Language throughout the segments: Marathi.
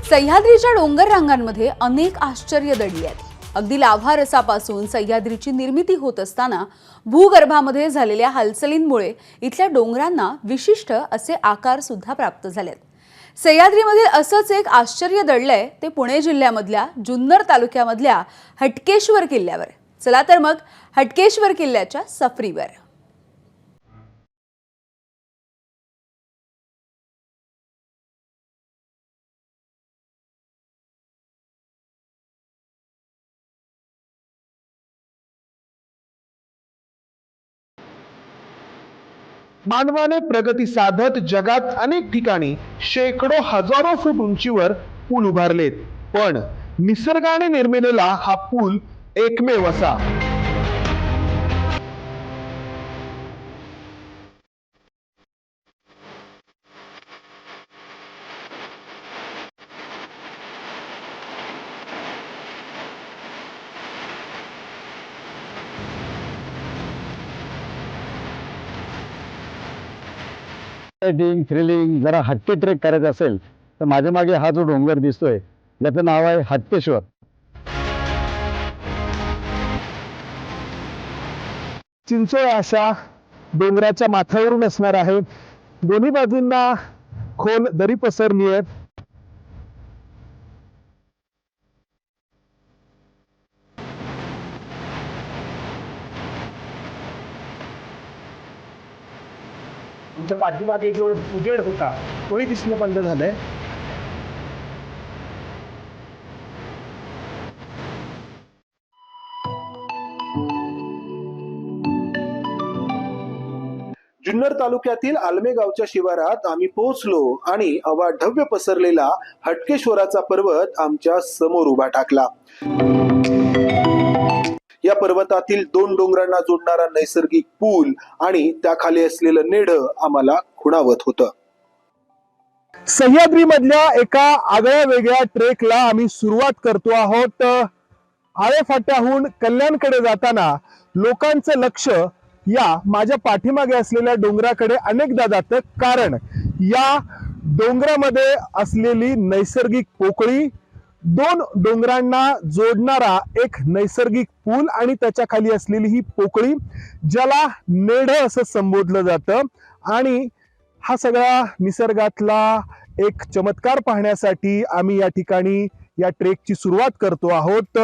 सह्याद्रीच्या डोंगर रांगांमध्ये अनेक आश्चर्य दडली आहेत. अगदी लाव्हारसापासून सह्याद्रीची निर्मिती होत असताना भूगर्भामध्ये झालेल्या हालचालींमुळे इथल्या डोंगरांना विशिष्ट असे आकार सुद्धा प्राप्त झालेत. सह्याद्रीमधील असंच एक आश्चर्य दडलंय ते पुणे जिल्ह्यामधल्या जुन्नर तालुक्यामधल्या हटकेश्वर किल्ल्यावर. चला तर मग हटकेश्वर किल्ल्याच्या सफरीवर. मानवाने प्रगती साधत जगात अनेक ठिकाणी शेकडो हजारो फूट उंचीवर पूल उभारलेत, पण निसर्गाने निर्मिलेला हा पूल एकमेव असा. थ्रिलिंग जरा हटके ट्रेक करायचा असेल तर माझ्या मागे हा जो डोंगर दिसतोय याचं नाव आहे हटकेश्वर. चिंचोळ्या अशा डोंगराच्या माथ्यावरून असणार आहे. दोन्ही बाजूंना खोल दरी पसरली आहे. आमच्या पाठीमागे एक उजेड होता तोही दिसणं बंद झालंय. जुन्नर तालुक्यातील आलमे गावच्या शिवारात आम्ही पोहोचलो आणि अवाढव्य पसरलेला हटकेश्वराचा पर्वत आमच्या समोर उभा टाकला. या पर्वतातील दोन डोंगरांना जोडणारा नैसर्गिक पूल आणि त्याखाली असलेलं नेडं आम्हाला खुणावत होतं. सह्याद्री मधल्या एका आगळ्या वेगळ्या ट्रेकला आम्ही सुरुवात करतो आहोत. आळेफाट्याहून कल्याणकडे जाताना लोकांचं लक्ष या माझ्या पाठीमागे असलेल्या डोंगराकडे अनेकदा जातं, कारण या डोंगरामध्ये असलेली नैसर्गिक पोकळी, दोन डोंगरांना जोडणारा एक नैसर्गिक पूल आणि त्याच्या खाली असलेली ही पोकळी ज्याला नेढं असं संबोधलं जातं. आणि हा सगळा निसर्गातला एक चमत्कार पाहण्यासाठी आम्ही या ठिकाणी या ट्रेकची सुरुवात करतो आहोत.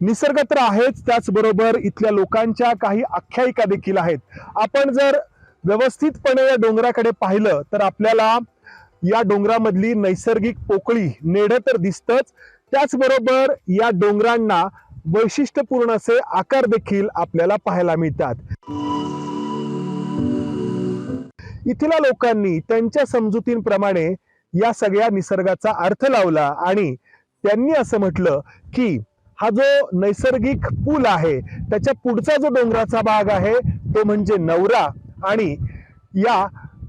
निसर्ग तर आहेच, त्याचबरोबर इथल्या लोकांच्या काही आख्यायिका देखील आहेत. आपण जर व्यवस्थितपणे या डोंगराकडे पाहिलं तर आपल्याला या डोंगरामधली नैसर्गिक पोकळी, नेढं तर दिसतच, त्याचबरोबर या डोंगरांना वैशिष्ट्यपूर्ण असे आकार देखील आपल्याला पाहायला मिळतात. इथल्या लोकांनी त्यांच्या समजुतींप्रमाणे या सगळ्या निसर्गाचा अर्थ लावला आणि त्यांनी असं म्हटलं की हा जो नैसर्गिक पूल आहे त्याच्या पुढचा जो डोंगराचा भाग आहे तो म्हणजे नवरा, आणि या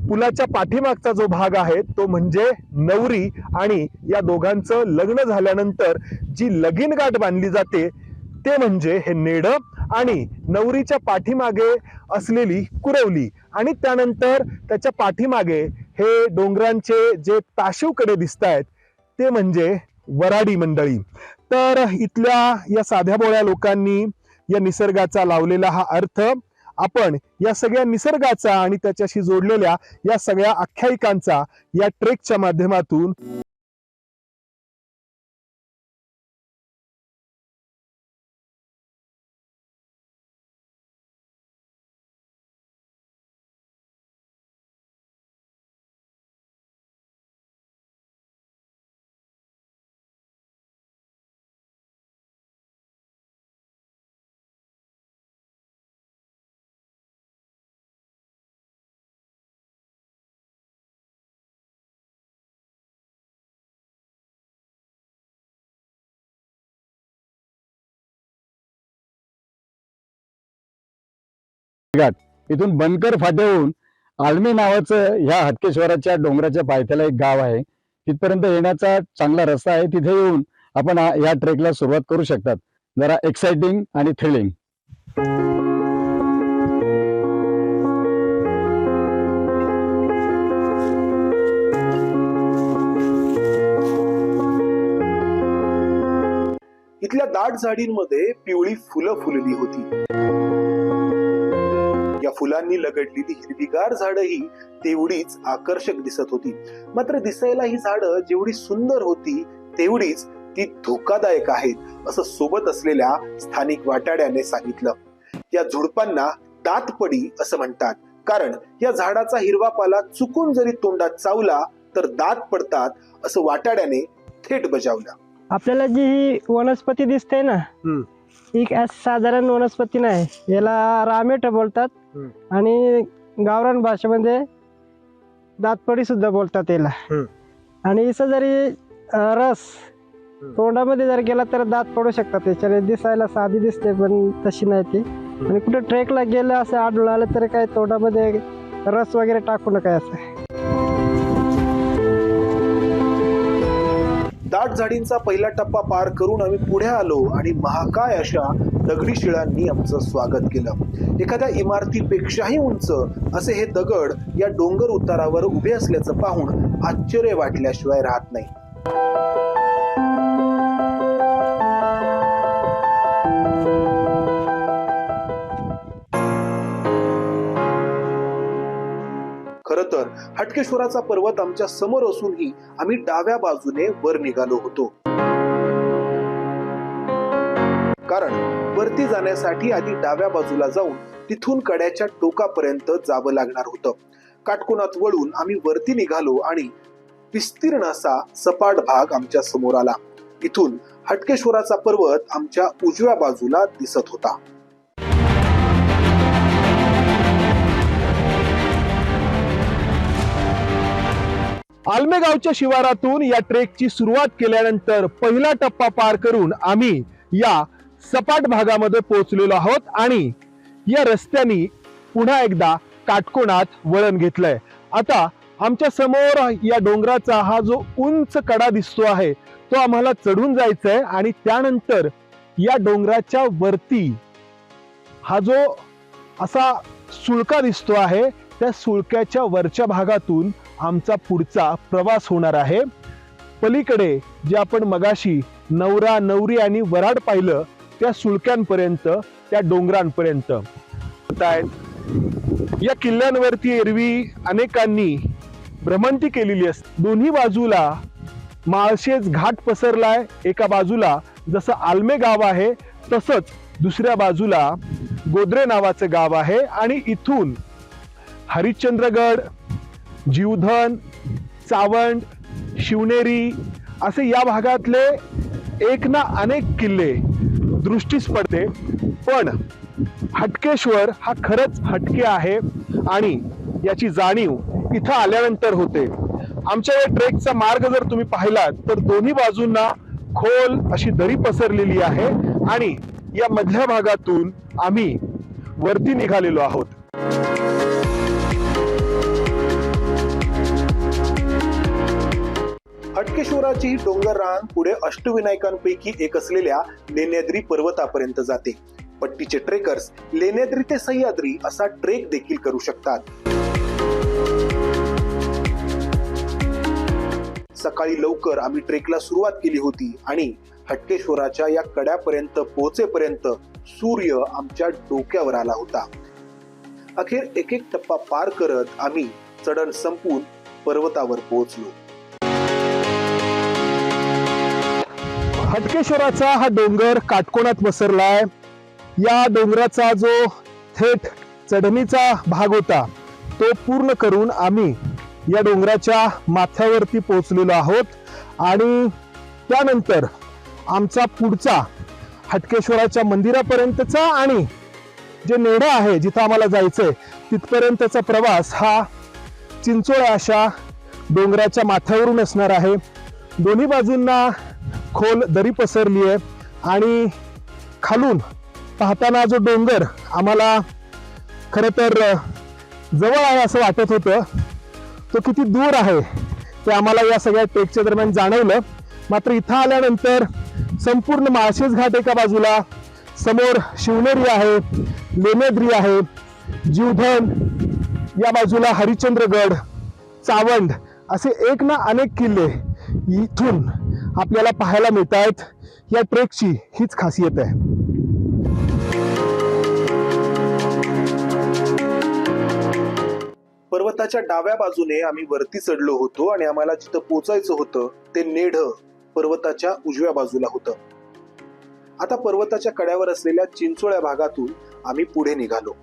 पुलाच्या पाठीमागचा जो भाग आहे तो म्हणजे नवरी. आणि या दोघांचं लग्न झाल्यानंतर जी लगीनगाठ बांधली जाते ते म्हणजे हे नेडं आणि नवरीच्या पाठीमागे असलेली कुरवली. आणि त्यानंतर त्याच्या पाठीमागे हे डोंगरांचे जे ताशीवकडे दिसत आहेत ते म्हणजे वराडी मंडळी. तर इथल्या या साध्या भोळ्या लोकांनी या निसर्गाचा लावलेला हा अर्थ आपण या सगळ्या निसर्गाचा आणि त्याच्याशी जोडलेल्या या सगळ्या आख्यायिकांचा या ट्रेकच्या माध्यमातून इथून बनकर फाट्याहून आलमी नावाचं ह्या हटकेश्वराच्या डोंगराच्या पायथ्याला एक गाव आहे. तिथपर्यंत येण्याचा चांगला रस्ता आहे. तिथे येऊन आपण या ट्रेकला सुरुवात करू शकतात. जरा एक्साइटिंग आणि थ्रिलिंग. इथल्या दाट झाडींमध्ये पिवळी फुलं फुलली होती. या फुलांनी लगडलेली हिरवीगार झाडही तेवढीच आकर्षक दिसत होती. मात्र दिसायला ही झाडं जेवढी सुंदर होती तेवढीच ती धोकादायक आहेत असं सोबत असलेल्या स्थानिक वाटाड्याने सांगितलं. या झुडपांना दातपडी असं म्हणतात, कारण या झाडाचा हिरवा पाला चुकून जरी तोंडात चावला तर दात पडतात असं वाटाड्याने थेट बजावलं. आपल्याला जी ही वनस्पती दिसते ना, ही साधारण वनस्पती नाही, याला रामेट बोलतात आणि गावरान भाषेमध्ये दातपडी सुद्धा बोलतात याला. आणि इसं जरी रस तोंडामध्ये जर गेला तर दात पडू शकतात. त्याच्याने दिसायला साधी दिसते पण तशी नाही ती. आणि कुठे ट्रेकला गेलं असं आढळून आलं तर काय तोंडामध्ये रस वगैरे टाकू नका असं. दाट झाडींचा पहिला टप्पा पार करून आम्ही पुढे आलो आणि महाकाय अशा दगडी शिळांनी आमचं स्वागत केलं. एखाद्या इमारतीपेक्षाही उंच असे हे दगड या डोंगर उतारावर उभे असल्याचं पाहून आश्चर्य वाटल्याशिवाय राहत नाही. खरं तर हटकेश्वराचा पर्वत आमच्या समोर असूनही आम्ही डाव्या बाजूने वर निघालो होतो, कारण वरती जाण्यासाठी आधी डाव्या बाजूला जाऊन तिथून कड्याच्या टोकापर्यंत जावं लागणार होतं. काटकोनात वळून आम्ही वरती निघालो आणि विस्तीर्ण असा सपाट भाग आमच्या समोर आला. इथून हटकेश्वराचा पर्वत आमच्या उजव्या बाजूला दिसत होता. आलमे गावच्या शिवारातून या ट्रेकची सुरुवात केल्यानंतर पहिला टप्पा पार करून आम्ही या सपाट भागामध्ये पोहोचलेलो आहोत आणि या रस्त्याने पुन्हा एकदा काटकोनात वळण घेतलंय. आता आमच्या समोर या डोंगराचा हा जो उंच कडा दिसतो आहे तो आम्हाला चढून जायचा आहे आणि त्यानंतर या डोंगराच्या वरती हा जो असा सुळका दिसतो आहे त्या सुळक्याच्या वरच्या भागातून आमचा पुढचा प्रवास होणार आहे. पलीकडे जे आपण मगाशी नवरा नवरी आणि वराड पाहिलं त्या सुळक्यांपर्यंत, त्या डोंगरांपर्यंत. या किल्ल्यांवरती एरवी अनेकांनी भ्रमंती केलेली असते. दोन्ही बाजूला माळशेज घाट पसरलाय. एका बाजूला जसं आलमे गाव आहे तसंच दुसऱ्या बाजूला गोद्रे नावाचं गाव आहे आणि इथून हरिश्चंद्रगड, जीवधन, चावंड, शिवनेरी असे या भागातले एक ना अनेक किल्ले दृष्टीस पडते. पण हटकेश्वर हा खरंच हटके आहे आणि याची जाणीव इथं आल्यानंतर होते. आमच्या या ट्रेकचा मार्ग जर तुम्ही पाहिलात तर दोन्ही बाजूंना खोल अशी दरी पसरलेली आहे आणि या मधल्या भागातून आम्ही वरती निघालेलो आहोत. हटकेश्वराची ही डोंगर रांग पुढे अष्टविनायकांपैकी एक असलेल्या लेण्याद्री पर्वतापर्यंत जाते. पट्टीचे ट्रेकर्स लेण्याद्री ते सह्याद्री असा ट्रेक देखील करू शकतात. सकाळी लवकर आम्ही ट्रेकला सुरुवात केली होती आणि हटकेश्वराच्या या कड्यापर्यंत पोहोचेपर्यंत सूर्य आमच्या डोक्यावर आला होता. अखेर एक एक टप्पा पार करत आम्ही चढण संपून पर्वतावर पोहोचलो. हटकेश्वराचा हा डोंगर काटकोनात पसरलाय. या डोंगराचा जो थेट चढणीचा भाग होता तो पूर्ण करून आम्ही या डोंगराच्या माथ्यावरती पोहोचलेलो आहोत आणि त्यानंतर आमचा पुढचा हटकेश्वराच्या मंदिरापर्यंतचा आणि जे नेढा आहे जिथं आम्हाला जायचंय तिथपर्यंतचा प्रवास हा चिंचोळ्या अशा डोंगराच्या माथ्यावरून असणार आहे. दोन्ही बाजूंना खोल दरी पसरली आहे आणि खालून पाहताना जो डोंगर आम्हाला खरं तर जवळ आहे असं वाटत होतं तो किती दूर आहे ते आम्हाला या सगळ्या ट्रेकच्या दरम्यान जाणवलं. मात्र इथं आल्यानंतर संपूर्ण माळशेज घाट एका बाजूला, समोर शिवनेरी आहे, लेण्याद्री आहे, जीवधन, या बाजूला हरिश्चंद्रगड, चावंड असे एक ना अनेक किल्ले इथून आपल्याला पाहायला मिळत आहेत. या ट्रेकची हीच खासियत आहे. पर्वताच्या डाव्या बाजूने आम्ही वरती चढलो होतो आणि आम्हाला जिथं पोचायचं होतं ते नेढ पर्वताच्या उजव्या बाजूला होतं. आता पर्वताच्या कड्यावर असलेल्या चिंचोळ्या भागातून आम्ही पुढे निघालो.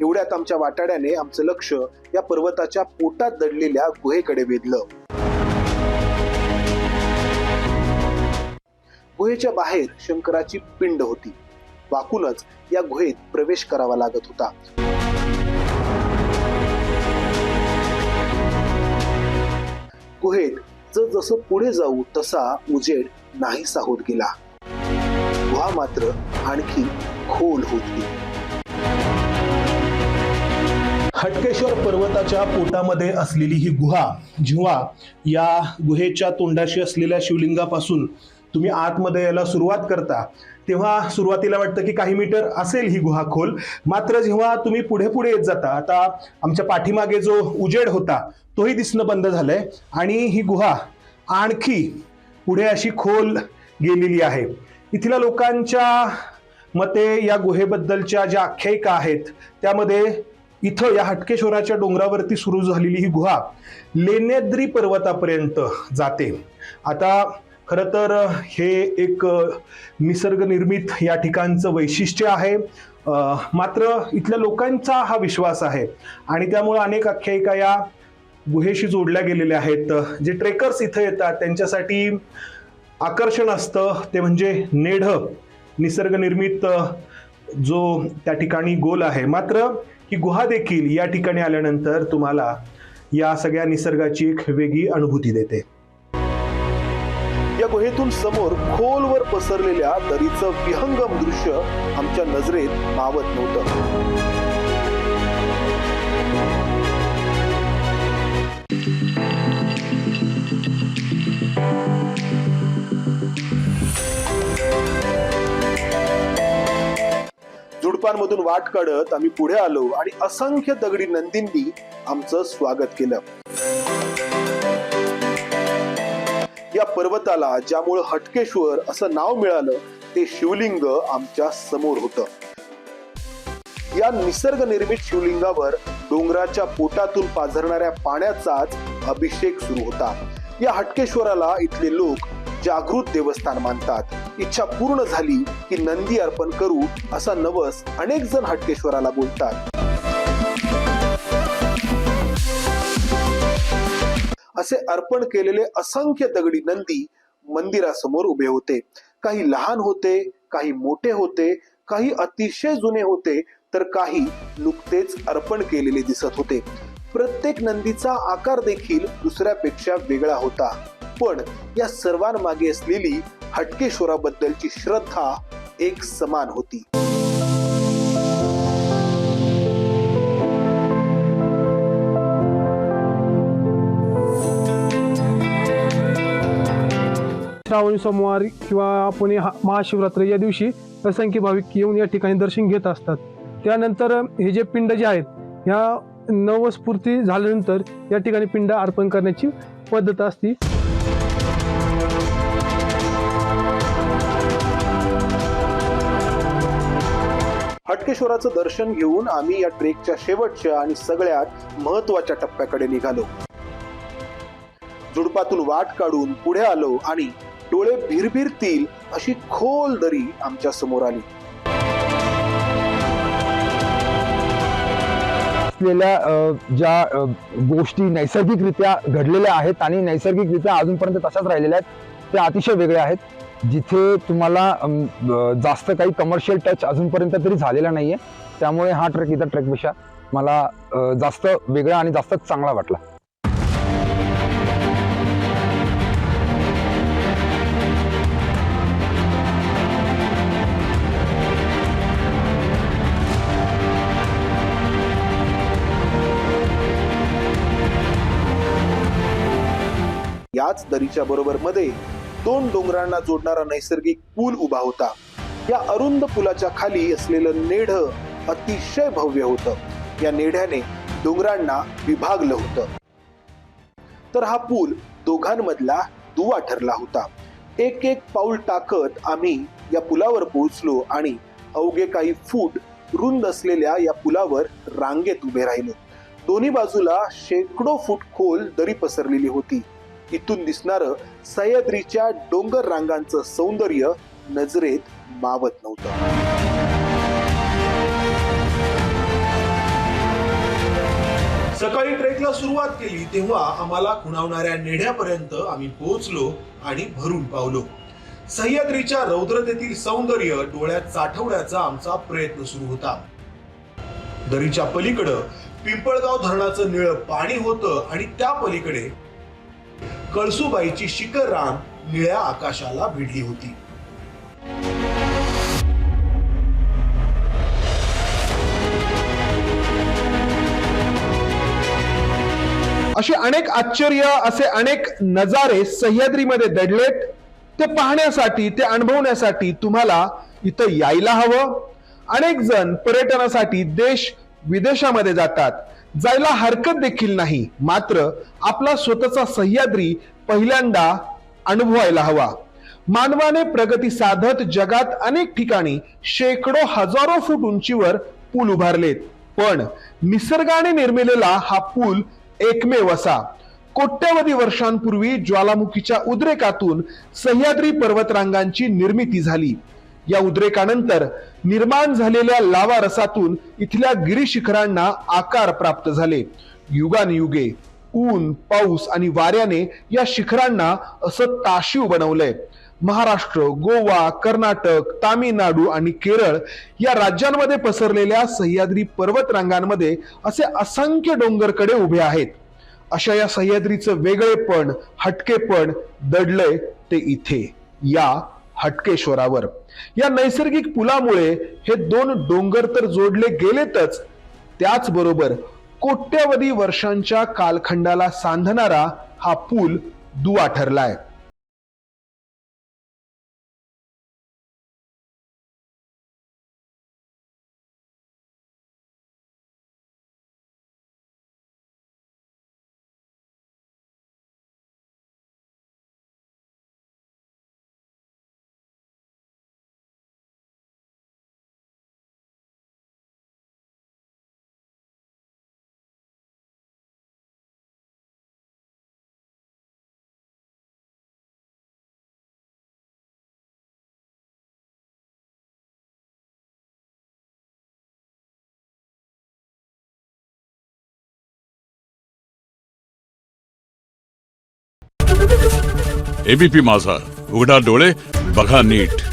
एवढ्यात आमच्या वाटाड्याने आमचं लक्ष या पर्वताच्या पोटात दडलेल्या गुहेकडे वेधलं. गुहेच्या बाहेर शंकराची पिंड होती. वाकूनच या गुहेत प्रवेश करावा लागत होता. गुहेत जसं पुढे जाऊ तसा उजेड नाहीसा होत गेला. गुहा मात्र आणखी खोल होत गेली. हटकेश्वर पर्वताच्या पोटामध्ये असलेली ही गुहा, जेव्हा या गुहेच्या तोंडाशी असलेल्या शिवलिंगापासून तुम्ही आतमध्ये यायला सुरुवात करता तेव्हा सुरुवातीला वाटतं की काही मीटर असेल ही गुहा खोल. मात्र जेव्हा तुम्ही पुढे पुढे येत जाता, आता आमच्या पाठीमागे जो उजेड होता तोही दिसणं बंद झालंय आणि ही गुहा आणखी पुढे अशी खोल गेलेली आहे. इथल्या लोकांच्या मते या गुहेबद्दलच्या ज्या आख्यायिका आहेत त्यामध्ये इथं या हटकेश्वराच्या डोंगरावरती सुरू झालेली ही गुहा लेण्याद्री पर्वतापर्यंत जाते. आता खरं तर हे एक निसर्ग निर्मित या ठिकाणचं वैशिष्ट्य आहे. मात्र इथल्या लोकांचा हा विश्वास आहे आणि त्यामुळे अनेक आख्यायिका या गुहेशी जोडल्या गेलेल्या आहेत. जे ट्रेकर्स इथं येतात त्यांच्यासाठी आकर्षण असतं ते म्हणजे नेढ, निसर्ग निर्मित जो त्या ठिकाणी गोल आहे. मात्र ही गुहा देखील या ठिकाणी आल्यानंतर तुम्हाला या सगळ्या निसर्गाची एक वेगळी अनुभूती देते. या गुहेतून समोर खोलवर पसरलेल्या दरीचं विहंगम दृश्य आमच्या नजरेत मावत नव्हतं. झुडपांमधून वाट काढत आम्ही पुढे आलो आणि असंख्य दगडी नंदींनी आमचं स्वागत केलं. या पर्वताला ज्यामुळे हटकेश्वर असं नाव मिळालं ते शिवलिंग आमच्या समोर होतं. या निसर्ग निर्मित शिवलिंगावर डोंगराच्या पोटातून पाझरणाऱ्या पाण्याचाच अभिषेक सुरू होता. या हटकेश्वराला इथले लोक जागृत देवस्थान मानतात. इच्छा पूर्ण झाली की नंदी अर्पण करू असा नवस अनेक जण हटकेश्वराला बोलतात. असे अर्पण केलेले असंख्य दगडी नंदी मंदिरासमोर उभे होते. काही लहान होते, काही मोठे होते, काही अतिशय जुने होते तर काही नुकतेच अर्पण केलेले दिसत होते. प्रत्येक नंदीचा आकार देखील दुसऱ्यापेक्षा वेगळा होता. पण या सर्वांमागे असलेली हटकेश्वराबद्दलची श्रद्धा एक समान होती. श्रावणी सोमवार किंवा आपण महाशिवरात्र या दिवशी असंख्य भाविक येऊन या ठिकाणी दर्शन घेत असतात. त्यानंतर हे जे पिंड जे आहेत ह्या नवस्फूर्ती झाल्यानंतर या ठिकाणी पिंड अर्पण करण्याची पद्धत असते. हटकेश्वराचं दर्शन घेऊन आम्ही या ट्रेकच्या शेवटच्या आणि सगळ्यात महत्वाच्या टप्प्याकडे निघालो. झुडपातून वाट काढून पुढे आलो आणि डोळे भिरभिरतील अशी खोल दरी आमच्या समोर आली. ज्या गोष्टी नैसर्गिकरित्या घडलेल्या आहेत आणि नैसर्गिकरित्या अजूनपर्यंत तशाच राहिलेल्या आहेत त्या अतिशय वेगळ्या आहेत. जिथे तुम्हाला जास्त काही कमर्शियल टच अजूनपर्यंत तरी झालेला नाहीये. त्यामुळे हा ट्रेक इतर ट्रेकपेक्षा मला जास्त वेगळा आणि जास्त चांगला वाटला. याच दरीच्या बरोबर मध्ये दोन डोंगरांना जोडणारा नैसर्गिक पूल उभा होता. या अरुंद पुलाच्या खाली असलेलं नेढ अतिशय भव्य होतं. या नेढ्याने डोंगरांना विभागलं होतं. तर हा पूल दोघांमधला दुवा ठरला होता. एक एक पाऊल टाकत आम्ही या पुलावर पोहोचलो आणि अवघे काही फूट रुंद असलेल्या या पुलावर रांगेत उभे राहिलो. दोन्ही बाजूला शेकडो फूट खोल दरी पसरलेली होती. इथून दिसणारं सह्याद्रीच्या डोंगर रांगांचं सौंदर्य नजरेत मावत नव्हतं. सकाळी ट्रेकला सुरुवात केली तेव्हा आम्हाला खुणावणाऱ्या नेढ्यापर्यंत आम्ही पोहोचलो आणि भरून पावलो. सह्याद्रीच्या रौद्रतेतील सौंदर्य डोळ्यात साठवण्याचा आमचा प्रयत्न सुरू होता. दरीच्या पलीकडं पिंपळगाव धरणाचं निळं पाणी होतं आणि त्या पलीकडे कळसुबाईची शिखर रांग निळ्या आकाशाला भिडली होती. असे अनेक आश्चर्य, असे अनेक नजारे सह्याद्रीमध्ये दडलेत. ते पाहण्यासाठी, ते अनुभवण्यासाठी तुम्हाला इथं यायला हवं. अनेक जण पर्यटनासाठी देश विदेशामध्ये जातात, जायला हरकत देखील नाही. मात्र आपला स्वतःचा सह्याद्री पहिल्यांदा अनुभवायला हवा. मानवाने प्रगती साधत जगात अनेक ठिकाणी शेकडो हजारो फूट उंचीवर पूल उभारलेत, पण निसर्गाने निर्मिलेला हा पूल एकमेव असा. कोट्यवधी वर्षांपूर्वी ज्वालामुखीच्या उद्रेकातून सह्याद्री पर्वतरांगांची निर्मिती झाली. या उद्रेकानंतर निर्माण झालेल्या लावा रसातून इथल्या गिरीशिखरांना आकार प्राप्त झाले. युगानयुगे ऊन, पाऊस आणि वाऱ्याने या शिखरांना असं ताशीव बनवलंय. महाराष्ट्र, गोवा, कर्नाटक, तामिळनाडू आणि केरळ या राज्यांमध्ये पसरलेल्या सह्याद्री पर्वतरांगांमध्ये असे असंख्य डोंगरकडे उभे आहेत. अशा या सह्याद्रीचं वेगळेपण, हटकेपण दडलंय ते इथे, या हटकेश्वरावर. या नैसर्गिक पुलामुळे हे दोन डोंगर तर जोडले गेलेतच, त्याचबरोबर कोट्यवधी वर्षांच्या कालखंडाला सांधणारा हा पूल दुवा ठरलाय. एबीपी माझा, उघडा डोळे बघा नीट.